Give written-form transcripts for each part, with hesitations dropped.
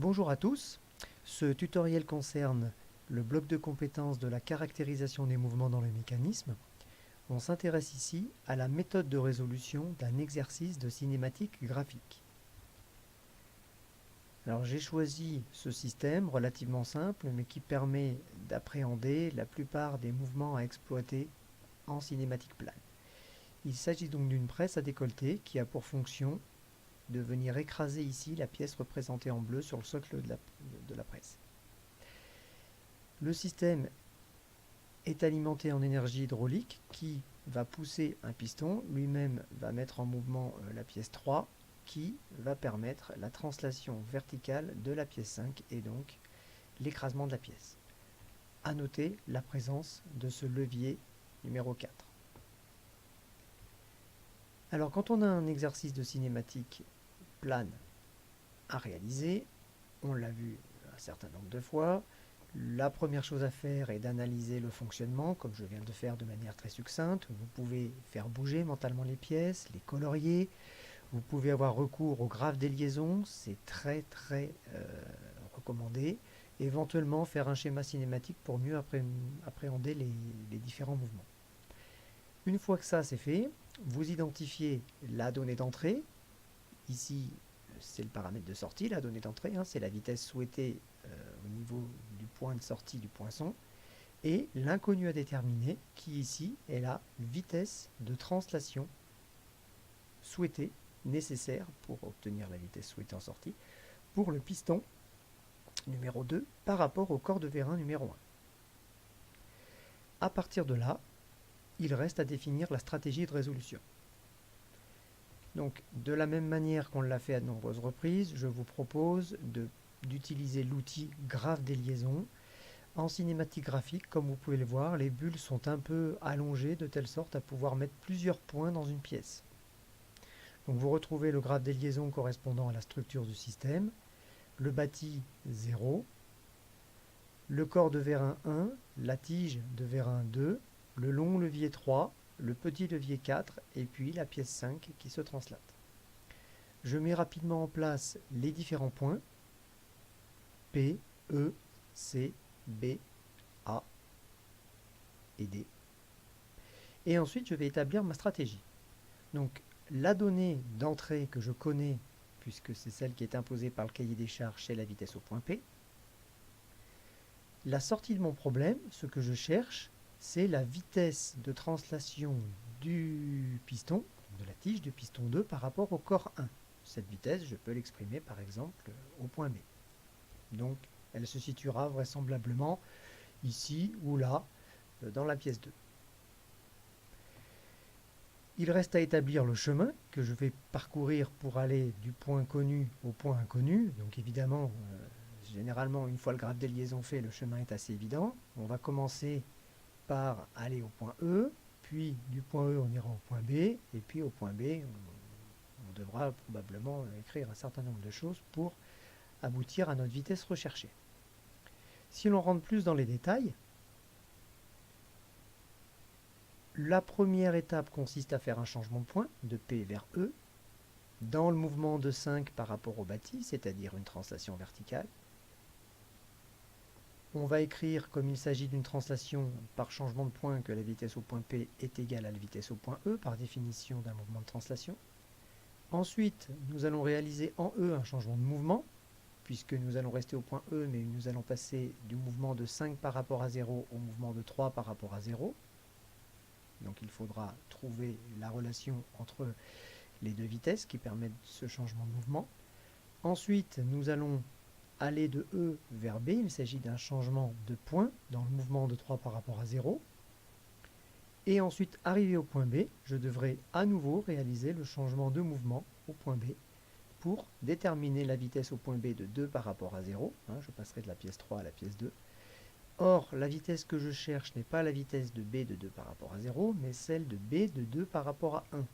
Bonjour à tous, ce tutoriel concerne le bloc de compétences de la caractérisation des mouvements dans le mécanisme. On s'intéresse ici à la méthode de résolution d'un exercice de cinématique graphique. Alors j'ai choisi ce système relativement simple mais qui permet d'appréhender la plupart des mouvements à exploiter en cinématique plane. Il s'agit donc d'une presse à décolleter qui a pour fonction de venir écraser ici la pièce représentée en bleu sur le socle de la presse. Le système est alimenté en énergie hydraulique qui va pousser un piston, lui-même va mettre en mouvement la pièce 3 qui va permettre la translation verticale de la pièce 5 et donc l'écrasement de la pièce. A noter la présence de ce levier numéro 4. Alors quand on a un exercice de cinématique plane à réaliser, on l'a vu un certain nombre de fois, la première chose à faire est d'analyser le fonctionnement, comme je viens de faire de manière très succincte. Vous pouvez faire bouger mentalement les pièces, les colorier. Vous pouvez avoir recours au graphe des liaisons, c'est très recommandé. Éventuellement faire un schéma cinématique pour mieux appréhender les différents mouvements. Une fois que ça c'est fait, vous identifiez la donnée d'entrée. Ici, c'est le paramètre de sortie, la donnée d'entrée, c'est la vitesse souhaitée au niveau du point de sortie du poinçon, et l'inconnu à déterminer, qui ici est la vitesse de translation souhaitée, nécessaire pour obtenir la vitesse souhaitée en sortie, pour le piston numéro 2 par rapport au corps de vérin numéro 1. À partir de là, il reste à définir la stratégie de résolution. Donc, de la même manière qu'on l'a fait à de nombreuses reprises, je vous propose d'utiliser l'outil graphe des liaisons. En cinématique graphique, comme vous pouvez le voir, les bulles sont un peu allongées de telle sorte à pouvoir mettre plusieurs points dans une pièce. Donc vous retrouvez le graphe des liaisons correspondant à la structure du système, le bâti 0, le corps de vérin 1, la tige de vérin 2, le long levier 3, le petit levier 4 et puis la pièce 5 qui se translate. Je mets rapidement en place les différents points P, E, C, B, A et D. Et ensuite, je vais établir ma stratégie. Donc, la donnée d'entrée que je connais, puisque c'est celle qui est imposée par le cahier des charges, c'est la vitesse au point P. La sortie de mon problème, ce que je cherche, c'est la vitesse de translation du piston, de la tige du piston 2 par rapport au corps 1. Cette vitesse, je peux l'exprimer par exemple au point B. Donc, elle se situera vraisemblablement ici ou là, dans la pièce 2. Il reste à établir le chemin que je vais parcourir pour aller du point connu au point inconnu. Donc évidemment, généralement, une fois le graphe des liaisons fait, le chemin est assez évident. On va commencer par aller au point E, puis du point E, on ira au point B, et puis au point B, on devra probablement écrire un certain nombre de choses pour aboutir à notre vitesse recherchée. Si l'on rentre plus dans les détails, la première étape consiste à faire un changement de point de P vers E dans le mouvement de 5 par rapport au bâti, c'est-à-dire une translation verticale. On va écrire, comme il s'agit d'une translation par changement de point, que la vitesse au point P est égale à la vitesse au point E, par définition d'un mouvement de translation. Ensuite, nous allons réaliser en E un changement de mouvement, puisque nous allons rester au point E, mais nous allons passer du mouvement de 5 par rapport à 0 au mouvement de 3 par rapport à 0. Donc il faudra trouver la relation entre les deux vitesses qui permettent ce changement de mouvement. Ensuite, nous allons aller de E vers B. Il s'agit d'un changement de point dans le mouvement de 3 par rapport à 0. Et ensuite, arrivé au point B, je devrai à nouveau réaliser le changement de mouvement au point B pour déterminer la vitesse au point B de 2 par rapport à 0. Je passerai de la pièce 3 à la pièce 2. Or, la vitesse que je cherche n'est pas la vitesse de B de 2 par rapport à 0, mais celle de B de 2 par rapport à 1.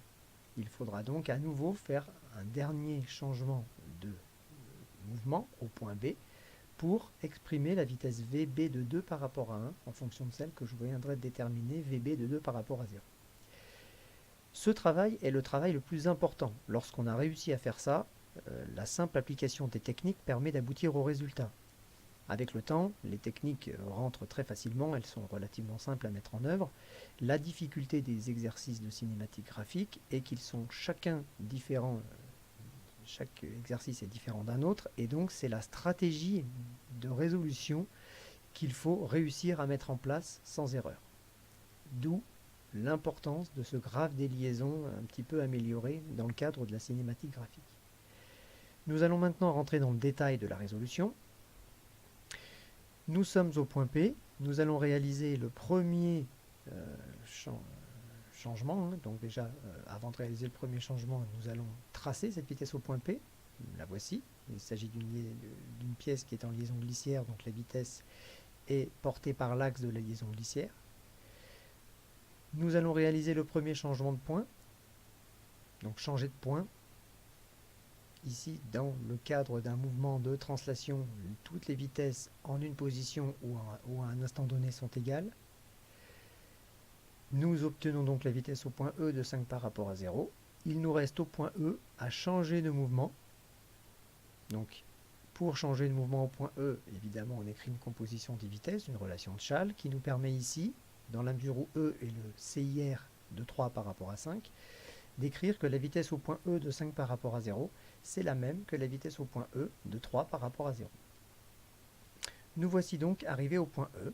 Il faudra donc à nouveau faire un dernier changement de mouvement au point B pour exprimer la vitesse VB de 2 par rapport à 1 en fonction de celle que je viendrai déterminer VB de 2 par rapport à 0. Ce travail est le travail le plus important. Lorsqu'on a réussi à faire ça, la simple application des techniques permet d'aboutir au résultat. Avec le temps, les techniques rentrent très facilement, elles sont relativement simples à mettre en œuvre. La difficulté des exercices de cinématique graphique est qu'ils sont chacun différents, chaque exercice est différent d'un autre, et donc c'est la stratégie de résolution qu'il faut réussir à mettre en place sans erreur. D'où l'importance de ce graphe des liaisons un petit peu amélioré dans le cadre de la cinématique graphique. Nous allons maintenant rentrer dans le détail de la résolution. Nous sommes au point P, nous allons réaliser le premier changement. Donc déjà, avant de réaliser le premier changement, nous allons tracer cette vitesse au point P. La voici. Il s'agit d'une pièce qui est en liaison glissière, donc la vitesse est portée par l'axe de la liaison glissière. Nous allons réaliser le premier changement de point. Donc changer de point. Ici, dans le cadre d'un mouvement de translation, toutes les vitesses en une position ou à un instant donné sont égales. Nous obtenons donc la vitesse au point E de 5 par rapport à 0. Il nous reste au point E à changer de mouvement. Donc, pour changer de mouvement au point E, évidemment, on écrit une composition des vitesses, une relation de Schall, qui nous permet ici, dans la mesure où E est le CIR de 3 par rapport à 5, d'écrire que la vitesse au point E de 5 par rapport à 0, c'est la même que la vitesse au point E de 3 par rapport à 0. Nous voici donc arrivés au point E.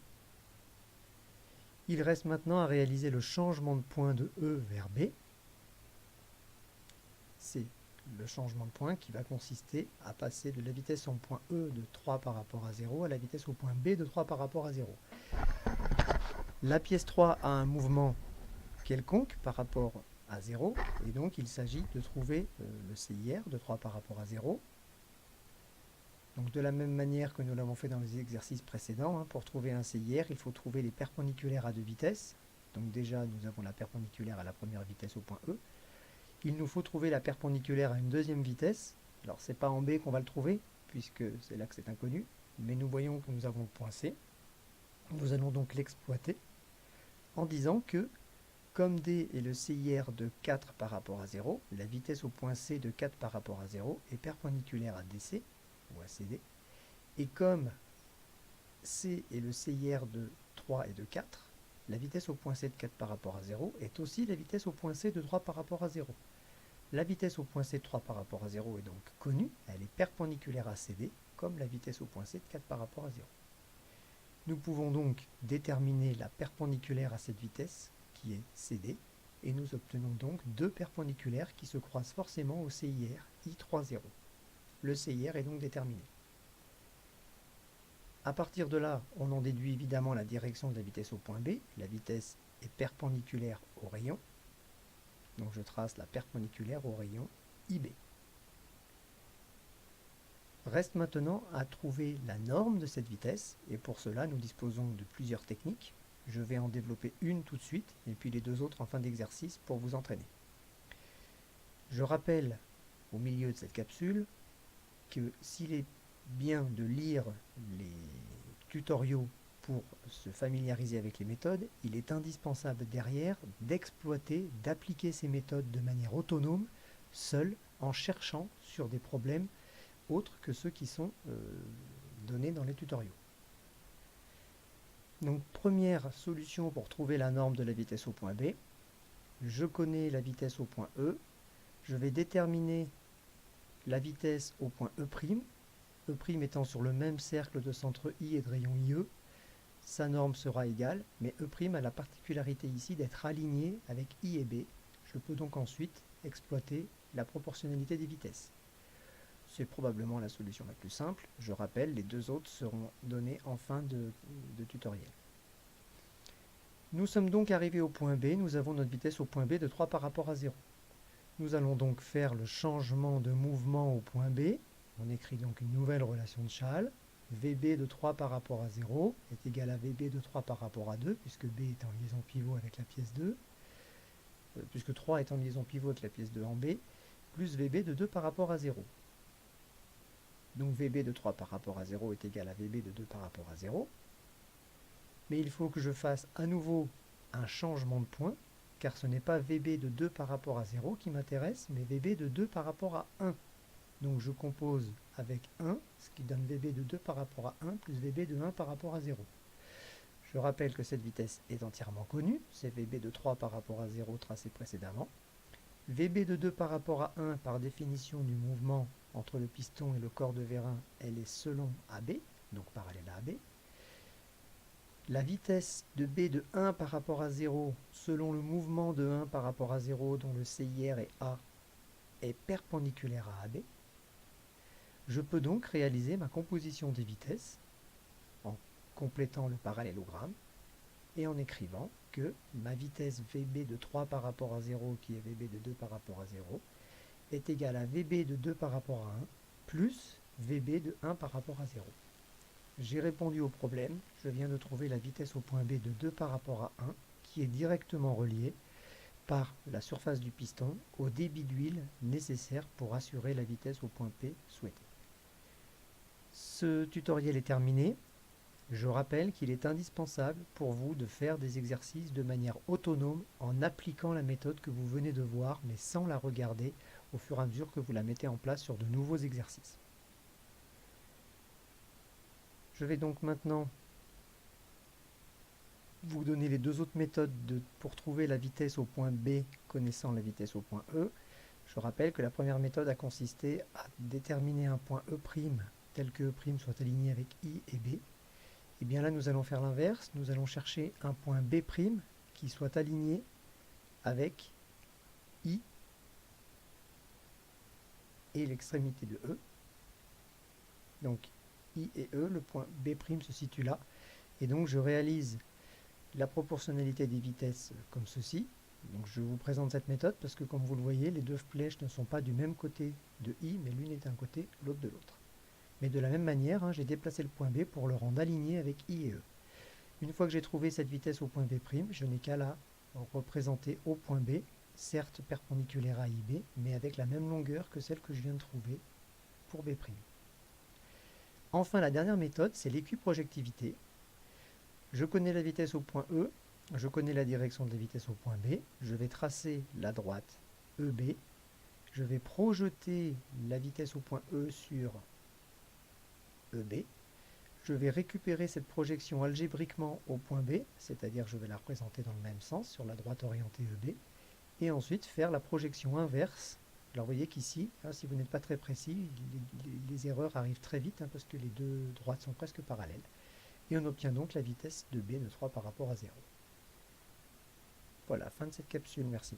Il reste maintenant à réaliser le changement de point de E vers B. C'est le changement de point qui va consister à passer de la vitesse au point E de 3 par rapport à 0 à la vitesse au point B de 3 par rapport à 0. La pièce 3 a un mouvement quelconque par rapport à 0, et donc il s'agit de trouver le CIR de 3 par rapport à 0. Donc de la même manière que nous l'avons fait dans les exercices précédents, pour trouver un CIR, il faut trouver les perpendiculaires à deux vitesses. Donc déjà, nous avons la perpendiculaire à la première vitesse au point E. Il nous faut trouver la perpendiculaire à une deuxième vitesse. Alors c'est pas en B qu'on va le trouver, puisque c'est là que c'est inconnu, mais nous voyons que nous avons le point C. Nous allons donc l'exploiter en disant que comme D est le CIR de 4 par rapport à 0, la vitesse au point C de 4 par rapport à 0 est perpendiculaire à DC, ou à CD, et comme C est le CIR de 3 et de 4, la vitesse au point C de 4 par rapport à 0 est aussi la vitesse au point C de 3 par rapport à 0. La vitesse au point C de 3 par rapport à 0 est donc connue, elle est perpendiculaire à CD, comme la vitesse au point C de 4 par rapport à 0. Nous pouvons donc déterminer la perpendiculaire à cette vitesse, qui est CD, et nous obtenons donc deux perpendiculaires qui se croisent forcément au CIR I30. Le CIR est donc déterminé. À partir de là, on en déduit évidemment la direction de la vitesse au point B. La vitesse est perpendiculaire au rayon. Donc je trace la perpendiculaire au rayon IB. Reste maintenant à trouver la norme de cette vitesse, et pour cela nous disposons de plusieurs techniques. Je vais en développer une tout de suite, et puis les deux autres en fin d'exercice pour vous entraîner. Je rappelle au milieu de cette capsule que s'il est bien de lire les tutoriaux pour se familiariser avec les méthodes, il est indispensable derrière d'exploiter, d'appliquer ces méthodes de manière autonome, seul, en cherchant sur des problèmes autres que ceux qui sont donnés dans les tutoriaux. Donc première solution pour trouver la norme de la vitesse au point B, je connais la vitesse au point E, je vais déterminer la vitesse au point E', E' étant sur le même cercle de centre I et de rayon IE, sa norme sera égale, mais E' a la particularité ici d'être aligné avec I et B. Je peux donc ensuite exploiter la proportionnalité des vitesses. C'est probablement la solution la plus simple. Je rappelle, les deux autres seront donnés en fin de tutoriel. Nous sommes donc arrivés au point B, nous avons notre vitesse au point B de 3 par rapport à 0. Nous allons donc faire le changement de mouvement au point B. On écrit donc une nouvelle relation de Schall. VB de 3 par rapport à 0 est égal à VB de 3 par rapport à 2, puisque B est en liaison pivot avec la pièce 2, puisque 3 est en liaison pivot avec la pièce 2 en B, plus VB de 2 par rapport à 0. Donc VB de 3 par rapport à 0 est égal à VB de 2 par rapport à 0. Mais il faut que je fasse à nouveau un changement de point, car ce n'est pas VB de 2 par rapport à 0 qui m'intéresse, mais VB de 2 par rapport à 1. Donc je compose avec 1, ce qui donne VB de 2 par rapport à 1, plus VB de 1 par rapport à 0. Je rappelle que cette vitesse est entièrement connue, c'est VB de 3 par rapport à 0 tracé précédemment. VB de 2 par rapport à 1, par définition du mouvement entre le piston et le corps de vérin, elle est selon AB, donc parallèle à AB. La vitesse de B de 1 par rapport à 0, selon le mouvement de 1 par rapport à 0, dont le CIR est A, est perpendiculaire à AB. Je peux donc réaliser ma composition des vitesses en complétant le parallélogramme et en écrivant que ma vitesse VB de 3 par rapport à 0, qui est VB de 2 par rapport à 0, est égale à VB de 2 par rapport à 1, plus VB de 1 par rapport à 0. J'ai répondu au problème, je viens de trouver la vitesse au point B de 2 par rapport à 1, qui est directement reliée par la surface du piston au débit d'huile nécessaire pour assurer la vitesse au point P souhaité. Ce tutoriel est terminé. Je rappelle qu'il est indispensable pour vous de faire des exercices de manière autonome en appliquant la méthode que vous venez de voir, mais sans la regarder au fur et à mesure que vous la mettez en place sur de nouveaux exercices. Je vais donc maintenant vous donner les deux autres méthodes pour trouver la vitesse au point B connaissant la vitesse au point E. Je rappelle que la première méthode a consisté à déterminer un point E' tel que E' soit aligné avec I et B. Et bien là, nous allons faire l'inverse. Nous allons chercher un point B' qui soit aligné avec I et l'extrémité de E. Donc I et E, le point B' se situe là. Et donc je réalise la proportionnalité des vitesses comme ceci. Donc je vous présente cette méthode parce que comme vous le voyez, les deux flèches ne sont pas du même côté de I, mais l'une est d'un côté, l'autre de l'autre. Mais de la même manière, j'ai déplacé le point B pour le rendre aligné avec I et E. Une fois que j'ai trouvé cette vitesse au point B', je n'ai qu'à la représenter au point B, certes perpendiculaire à IB, mais avec la même longueur que celle que je viens de trouver pour B'. Enfin, la dernière méthode, c'est l'équiprojectivité. Je connais la vitesse au point E, je connais la direction de la vitesse au point B, je vais tracer la droite EB, je vais projeter la vitesse au point E sur EB, je vais récupérer cette projection algébriquement au point B, c'est-à-dire je vais la représenter dans le même sens, sur la droite orientée EB, et ensuite faire la projection inverse. Alors vous voyez qu'ici, si vous n'êtes pas très précis, les erreurs arrivent très vite, parce que les deux droites sont presque parallèles. Et on obtient donc la vitesse de B de 3 par rapport à 0. Voilà, fin de cette capsule, merci.